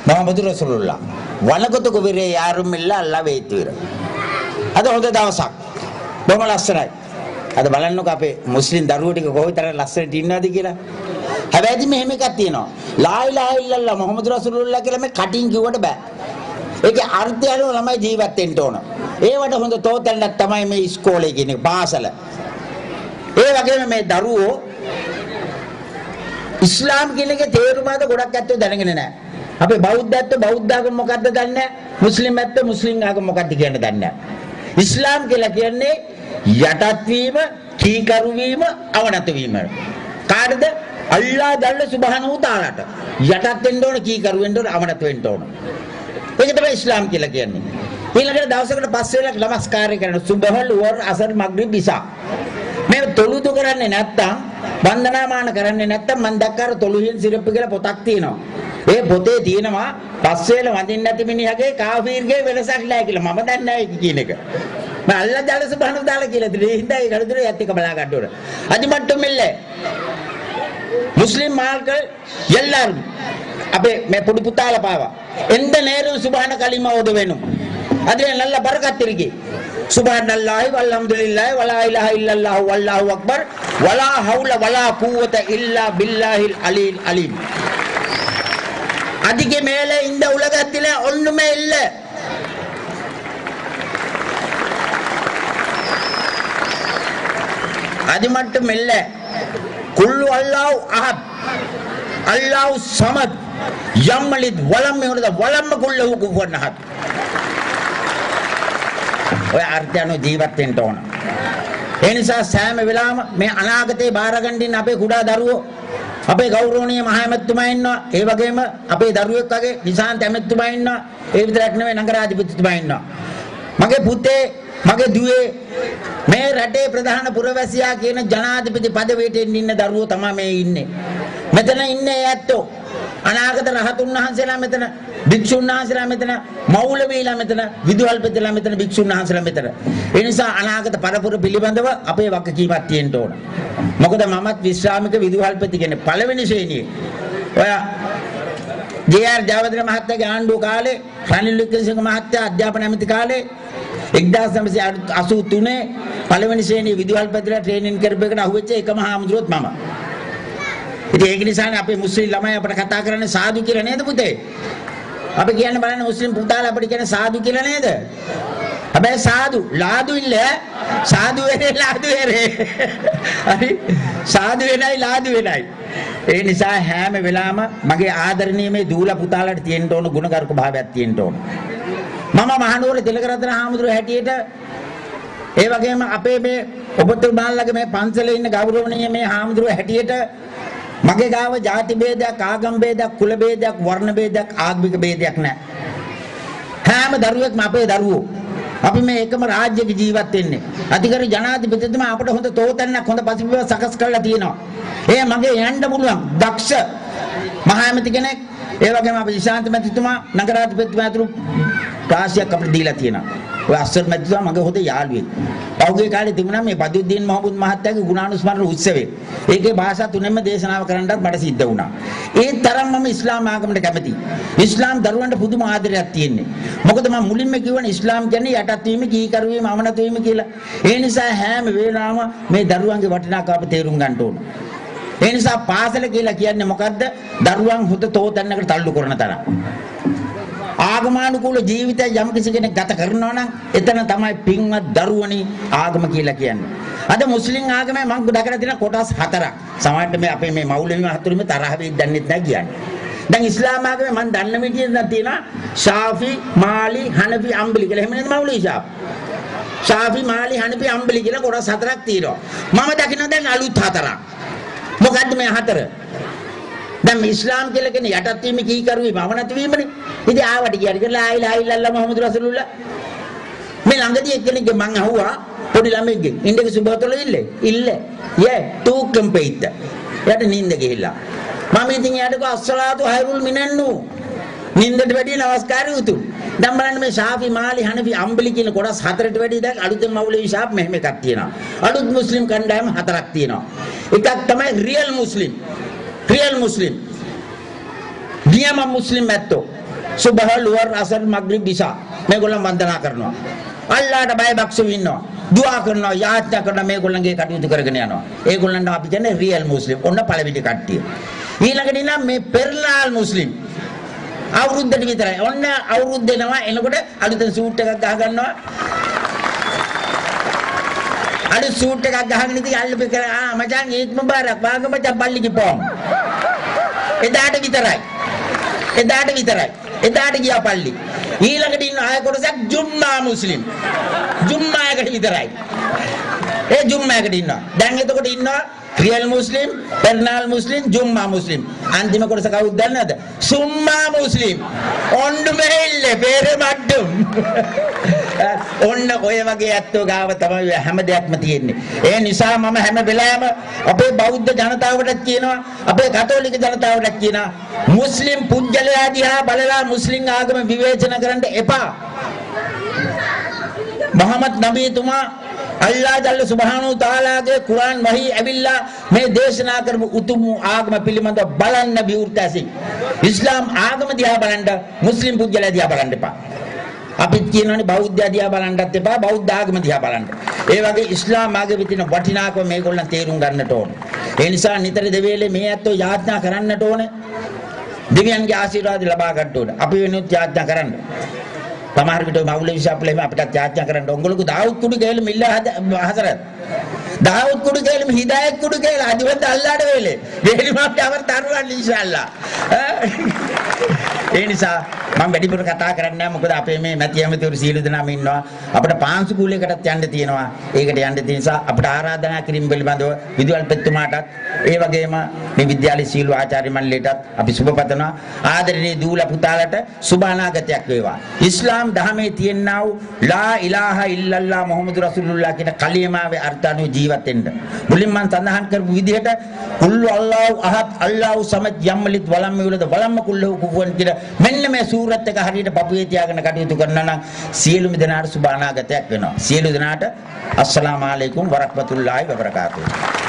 මොහමදු රසූලුල්ලාහ වනගත කුවිරේ යාරුම් ඉල්ලා අල්ලා වේතිර. අද හොඳ දවසක්. බොහොම ලස්සනයි. අද බලන්නකෝ අපේ මුස්ලිම් දරුවෝ ටික කොහොමතරම් ලස්සනට ඉන්නවද කියලා. හැබැයි මෙහෙම එකක් තියෙනවා. ලා ඉලාහා ඉල්ලල්ලාහ් මොහමදු රසූලුල්ලාහ කියලා මේ කටින් කිව්වට බෑ. ඒකේ අර්ථය අනුව ළමයි ජීවත් වෙන්න ඕන. ඒවට හොඳ තෝතැන්නක් තමයි මේ ඉස්කෝලේ කියන පාසල. ඒ වගේම මේ දරුවෝ ඉස්ලාම් කියන එකේ තේරුම අද ගොඩක් ඇත්තෝ දැනගෙන නැහැ. අපේ බෞද්ධත්ව බෞද්ධ ආගම මොකක්ද දන්නේ නැහැ. මුස්ලිම් ඇත්ත මුස්ලිම් ආගම මොකක්ද කියන්නේ දන්නේ නැහැ. ඉස්ලාම් කියලා කියන්නේ යටත් වීම, කීකරු වීම, අවනත වීම. කාටද? අල්ලාහ් දල්ල සුබ්හානහු තාලාට. යටත් වෙන්න ඕන, කීකරු වෙන්න ඕන, අවනත වෙන්න ඕන. ඒක තමයි ඉස්ලාම් කියලා කියන්නේ. ඊළඟට දවසකට 5 වෙලක් නමස්කාරය කරන සුබහ, ලුහර්, අසර්, මග්රිබ්, ඉෂා. මේ තොළුදු කරන්නේ නැත්තම්, වන්දනාමාන කරන්නේ නැත්තම් මම දැක්කාර තොළුහිල් සිරප් කියලා පොතක් තියෙනවා. ඒ පොතේ තියෙනවා 5 වෙල වඳින්න නැති මිනිහගේ කාෆීර්ගේ වෙනසක් නැහැ කියලා. මම දන්නේ නැහැ ඒක කියන එක. මම අල්ලාහ් දාලා සුබ්හානහු තාලා කියලා දෙන්නේ. ඒ හින්දා ඒ කඩුදුර යත් එක බලා ගන්න ඕන. අදිමට්ටු මිල්ල முஸ்லிம் ஆட்கள் எல்லாரும் அப்பே மே பொடி புத்தால பாவா எந்த நேரம் சுப்ஹான கலிமா ஓத வேணும் அதுல நல்ல பரக்கத் இருக்கு சுப்ஹானல்லாஹி வல்ஹம்துலில்லாஹி வலா இலாஹா இல்லல்லாஹு வல்லாஹு அக்பர் வலா ஹவுல வலா குவத இல்லா பில்லாஹில் அலீல் அலீம் அதுக்கு மேல இந்த உலகத்திலே ஒண்ணுமே இல்ல அது மட்டும் இல்ல குல்லு அல்லாஹ் அஹத் அல்லாஹ் சமத் යම්මලිත් වලම් මෙහෙනද වලම්ම කුල්ලහු කුෆුවන් අහත් ඔය අර්ථයන්ව ජීවත් වෙන්න ඕන. ඒ නිසා සෑම වෙලාවම මේ අනාගතේ බාර ගන්න ඉන්න අපේ කුඩා දරුවෝ අපේ ගෞරවනීය මහ ඇමතුමා ඉන්නවා. ඒ වගේම අපේ දරුවෙක් වගේ නිසාන්ත ඇමතුමා ඉන්නවා. ඒ විතරක් නෙවෙයි නගරාධිපතිතුමා ඉන්නවා. මගේ පුතේ මගේ දුවේ මේ රටේ ප්‍රධාන පුරවැසියා කියන ජනාධිපති පදවියට ඉන්න දරුවෝ තමයි මේ ඉන්නේ. මෙතන ඉන්නේ ඇත්තෝ අනාගත රහතුන් වහන්සේලා මෙතන භික්ෂුන් වහන්සේලා මෙතන මෞලවීලා මෙතන විදුහල්පතිලා මෙතන භික්ෂුන් වහන්සේලා මෙතන ඒ නිසා අනාගත පරපුර පිළිබඳව අපේ වගකීමක් තියෙන්න ඕන. මොකද මමත් විශ්‍රාමික විදුහල්පති කෙනෙක් පළවෙනි ශ්‍රේණියේ. ඔය ජේ.ආර්. ජයවර්ධන මහත්තයාගේ ආණ්ඩුව කාලේ රනිල් වික්‍රමසිංහ මහත්තයා අධ්‍යාපන ඇමති කාලේ 1983 පළවෙනි ශ්‍රේණියේ විදුහල්පතිලා ට්‍රේනින් කරපෙකට අහුවෙච්ච එකම හාමුදුරුවොත් මම. ඉතින් ඒක නිසානේ අපේ මුස්ලිම් ළමයි අපිට කතා කරන්නේ සාදු කියලා නේද පුතේ? අපි කියන්නේ බලන්න මුස්ලිම් පුතාලා අපිට කියන්නේ සාදු කියලා නේද? හැබැයි සාදු ලාදු ඉල්ල සාදු වෙන්නේ ලාදු වෙන්නේ. හරි සාදු වෙනයි ලාදු වෙනයි. ඒ නිසා හැම වෙලාවම මගේ ආදරණීය මේ දූල පුතාලාට තියෙන්න ඕන ගුණගරුක භාවයක් තියෙන්න ඕන. මම මහනුවර තිලකරත්න හාමුදුරුවෝ හැටියට ඒ වගේම අපේ මේ ඔබතුමාලගේ මේ පන්සලේ ඉන්න ගෞරවනීය මේ හාමුදුරුවෝ හැටියට මගේ ගාව ಜಾති ભેදයක් ආගම් ભેදයක් කුල ભેදයක් වර්ණ ભેදයක් ආගමික ભેදයක් නැහැ. හැම දරුවෙක්ම අපේ දරුවෝ. අපි මේ එකම රාජ්‍යයක ජීවත් වෙන්නේ. අධිකාරි ජනාධිපතිතුමා අපට හොඳ තෝතැන්නක් හොඳ පසුබිම සකස් කරලා තියෙනවා. ඒ මගේ යන්න පුළුවන් දක්ෂ මහා ඇමති කෙනෙක්. ඒ වගේම අපේ ශාන්ත මැතිතුමා නගරාධිපතිතුමා අතුරු රාශියක් අපිට දීලා තියෙනවා. ඔය අස්සර් මැතිතුමා මගේ හොඳ යාළුවෙක්. පෞද්ගලික කාලේ තිබුණා මේ බදුද්දීන් මහමුද් මහත්තයාගේ ගුණානුස්මරණ උත්සවයේ. ඒකේ භාෂා තුනෙන්ම දේශනාව කරන්නත් මට සිද්ධ වුණා. ඒ තරම් මම ඉස්ලාම් ආගමට කැමතියි. ඉස්ලාම් දරුවන්ට පුදුම ආදරයක් තියෙන්නේ. මොකද මම මුලින්ම කිව්වනේ ඉස්ලාම් කියන්නේ යටත් වීම, කීකරු වීම, අමනත වීම කියලා. ඒ නිසා හැම වෙලාවම මේ දරුවන්ගේ වටිනාකම තේරුම් ගන්න ඕන. ඒ නිසා පාසල කියලා කියන්නේ මොකද්ද? දරුවන් හොඳ තෝතැන්නකට තල්ලු කරන තරම්. ආගමානුකූල ජීවිතය යම් කිසි කෙනෙක් ගත කරනවා නම් එතන තමයි පින්වත් දරුවනි ආගම කියලා කියන්නේ. අද මුස්ලිම් ආගමේ මම දැකලා තියෙන කොටස් 4ක්. සමහරවිට මේ අපේ මේ මෞලවි මහතුරුම තරහ වෙයි දන්නේ නැහැ කියන්නේ. දැන් ඉස්ලාම් ආගමේ මම දන්න විදිහට දැන් තියෙනවා ශාෆි, මාලි, හනෆි, අම්බලි කියලා. එහෙම නේද මෞලවි ශාෆ්? ශාෆි, මාලි, හනෆි, අම්බලි කියලා කොටස් 4ක් තියෙනවා. මම දකිනවා දැන් අලුත් 4ක්. මොකද්ද මේ 4? දැන් ඉස්ලාම් කියලා කියන්නේ යටත් වීම කීකරු වීම අවනත වීමනේ. ඉතින් ආවට කියන්නේ ලා ඉලාහා ඉල්ලල්ලාහ් මුහම්මදුර් රසූලුල්ලාහ්. මේ ළඟදී එක්කෙනෙක්ගේ මං අහුවා පොඩි ළමෙක්ගෙන් ඉන්දගේ සුබතල ඉල්ල. යේ තූකම් පෙයිත. යට නිින්ද ගිහිල්ලා. මම ඉතින් යාට කෝ අස්සලාතු හයිරුල් මිනන්නු. නිින්දට වැඩි නමස්කාරය උතුම්. දැන් බලන්න මේ ශාෆි, මාලි, හනෆි, අම්බලි කියන කොටස් 4ට වැඩි දැන් අලුතෙන් මෞලවි ශාෆ් මෙහෙම එකක් තියෙනවා. අලුත් මුස්ලිම් කණ්ඩායම 4ක් තියෙනවා. එකක් තමයි රියල් මුස්ලිම්. රියල් මුස්ලිම්. නියම මුස්ලිම් ඇත්තෝ. සුබහ ලුවර් අසර් මග්රිබ් ඉෂා මේගොල්ලන් වන්දනා කරනවා. අල්ලාහට බය බක්සු ඉන්නවා. දුආ කරනවා, යාත්‍නා කරනවා, මේගොල්ලන්ගේ කටයුතු කරගෙන යනවා. ඒගොල්ලන්ට අපි කියන්නේ රියල් මුස්ලිම්. ඔන්න පළවෙනි කට්ටිය. ඊළඟට ඉන්න මේ පෙරලාල් මුස්ලිම්. අවුරුද්දට විතරයි. ඔන්න අවුරුද්ද දෙනවා එනකොට අලුතෙන් සූට් එකක් ගහ ගන්නවා. අලුත් සූට් එකක් ගහගෙන ඉතින් අල්ලපු මචං ඊද් මුබාරක් වාග මචං පල්ලිకి පොම්. එදාට විතරයි. එදාට ගියා පල්ලි. ඊළඟට ඉන්න ආය කොටසක් ජුම්මා මුස්ලිම්. ජුම්මායකට විතරයි. ඒ ජුම්මායකට ඉන්නවා. දැන් එතකොට ඉන්නවා රියල් මුස්ලිම්, පෙරනාල් මුස්ලිම්, ජුම්මා මුස්ලිම්. අන්තිම කොටස කවුද දන්නවද? සුම්මා මුස්ලිම්. ඔන්න මෙහෙල්ලේ පෙරේ මඩ්ඩම්. ඔන්න ඔය වගේ ඇත්තෝ ගාව තමයි හැම දෙයක්ම තියෙන්නේ. ඒ නිසා මම හැම වෙලාවෙම අපේ බෞද්ධ ජනතාවටත් කියනවා, අපේ කතෝලික ජනතාවටත් කියනවා, මුස්ලිම් පුජ්‍යලයා දිහා බලලා මුස්ලිම් ආගම විවේචන කරන්න එපා. මොහමද් නබීතුමා අල්ලාහ් ජල්ල සුබ්හානහු තාලාගේ කුර්ආන් වහී ඇවිල්ලා මේ දේශනා කරපු උතුම් ආගම පිළිබඳව බලන්න විවෘතයි. ඉස්ලාම් ආගම දිහා බලන්න, මුස්ලිම් පුජ්‍යලයා දිහා බලන්න එපා. අපි කියනවානේ බෞද්ධ දිහා බලන්නත් එපා, බෞද්ධ ආගම දිහා බලන්න. ඒ වගේ ඉස්ලාම් ආගමේ තියෙන වටිනාකම මේගොල්ලන් තේරුම් ගන්නට ඕන. ඒ නිසා නිතර දෙවේලේ මේ ඇත්තෝ යාඥා කරන්නට ඕනේ. දෙවියන්ගේ ආශිර්වාද ලබා ගන්න ඕනේ. අපි වෙනුත් යාඥා කරන්න. සමහර විට මවුලවි ශාප්ලෙම අපිට යාඥා කරන්න. ඔයගොල්ලෝ දාවුද් කුඩු ගේල මිල්ල හසරත්. දාවුද් කුඩු ගේල හිදායත් කුඩු ගේල අදිවන්ත අල්ලාහට වේලේ. වේලි මාත් අවර් තරුවන් ඉන්ෂාල්ලා. ඒ නිසා මම වැඩිපුර කතා කරන්නේ නැහැ. මොකද අපේ මේ මැති ඇමතිවරු සීල දෙනාම ඉන්නවා. අපිට පාන්සු කූලයකටත් යන්න තියෙනවා. ඒකට යන්න තියෙන නිසා අපිට ආරාධනා කිරීම පිළිබඳව විදුහල්පතිතුමාටත් ඒ වගේම මේ විද්‍යාලයේ සීල ආචාර්ය මණ්ඩලයටත් අපි සුබ පතනවා. ආදරණීය දූල පුතාලට සුබ අනාගතයක් වේවා. ඉස්ලාම් ධර්මයේ තියෙනා වූ ලා ඉලාහා ඉල්ලල්ලා මුහම්මදු රසූලුල්ලාහ කියන කලිමාවේ අර්ථ අනුව ජීවත් වෙන්න. මුලින්ම මම සඳහන් කරපු විදිහට කුල්ලු අල්ලාහ් අහද් අල්ලාහ් සමද් යම්ලිත් වලම් යුලද වලම් කුල්ලහු කුෆුවන් කියන මෙන්න මේ සූරත් එක හරියට පපුවේ තියාගෙන කටයුතු කරනවා නම් සියලුම දෙනාට සුබ අනාගතයක් වෙනවා. සියලු දෙනාට අස්සලාමු අලයිකුම් වරහ්මතුල්ලාහි වබරකාතුහු.